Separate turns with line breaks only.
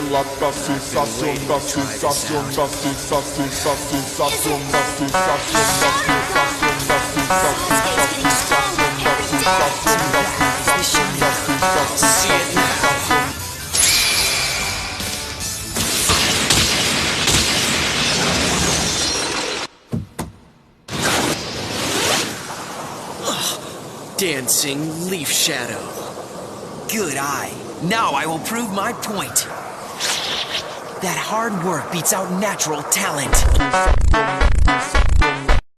relata sensación, da sensación, da sensación, da sensación, da sensación, da sensación, da sensación, da sensación.
Dancing leaf shadow. Good eye. Now I will prove my point. That hard work beats out natural talent.